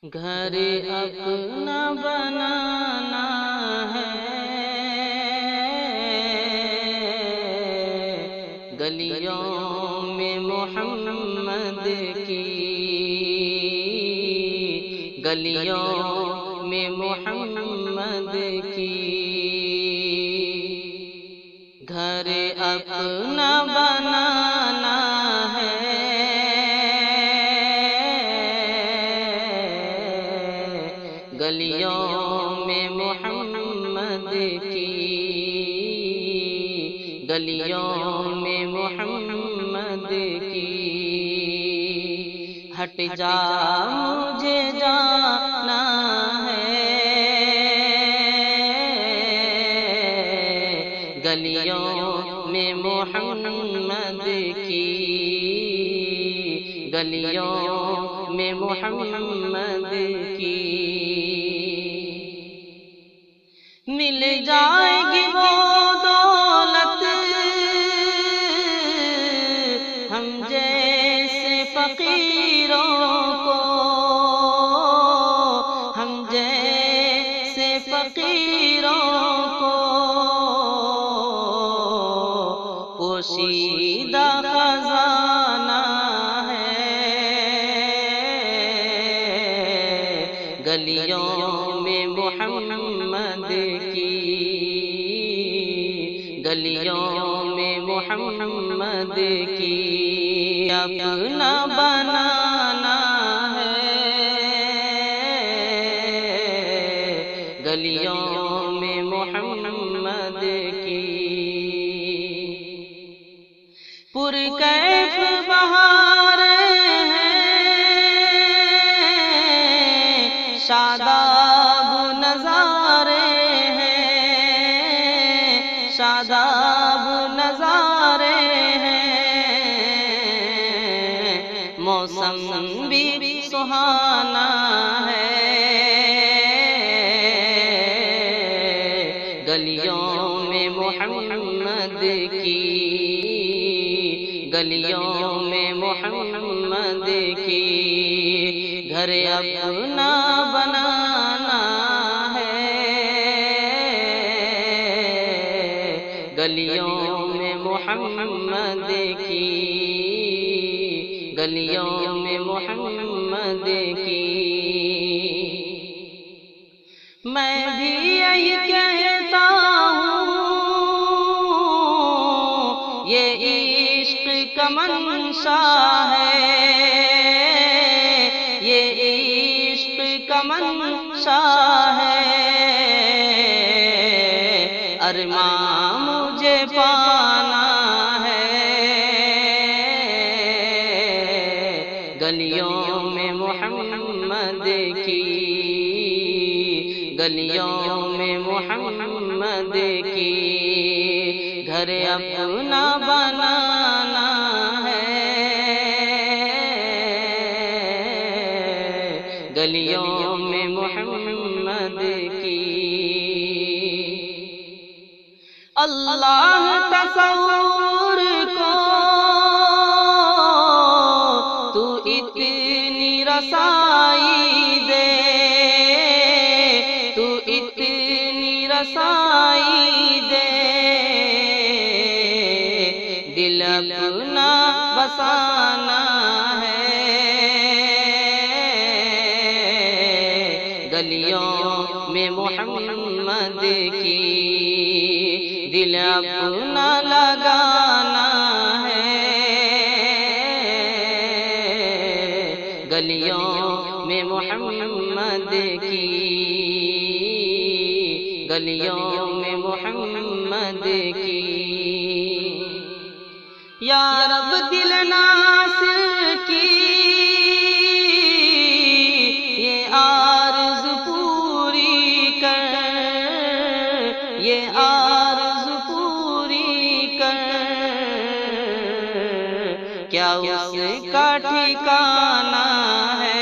گھر اپنا بنانا ہے، گلیوں میں محمد کی، گلیوں میں محمد کی۔ گھر اپنا بنانا ہے، گلیوں میں محمد کی، گلیوں میں محمد کی۔ ہٹ جا مجھے جانا ہے، گلیوں میں محمد کی، گلیوں میں محمد کی۔ مل جائے گی وہ دولت ہم جیسے فقیروں کو، ہم جیسے فقیروں کو، پوشیدہ خزانہ ہے، گلیوں میں محمد کی، گلیوں میں محمد کی۔ اپنا بنانا ہے، گلیوں میں محمد کی۔ پرکیف بہاریں ہیں، شاداب نظارے ہیں، شاداب نظارے ہیں، موسم بھی سہانا ہے، گلیوں میں محمد کی، گلیوں میں محمد کی۔ گھر اپنا بنانا ہے، گلیوں میں محمد کی، گلیوں میں محمد کی۔ میں بھی یہی کہتا ہوں، یہ عشق کا منشا ہے، یہ عشق کا منشا ہے، ارمان مجھے پانا ہے، گلیوں میں محمد کی، گلیوں میں محمد کی۔ گھر اپنا بنانا ہے، گلیوں میں محمد کی۔ اللہ تصور کو تو اتنی رسائی دے، تو اتنی رسائی دے، دل اپنا بسانا ہے، گلیوں میں محمد کی، دل اپنا لگانا ہے، گلیوں میں محمد کی، گلیوں میں محمد کی۔ یا رب دل ناصر کی یہ آرزو پوری کر، یہ آرزو پوری کر، کیا اس کا ٹھکانہ ہے،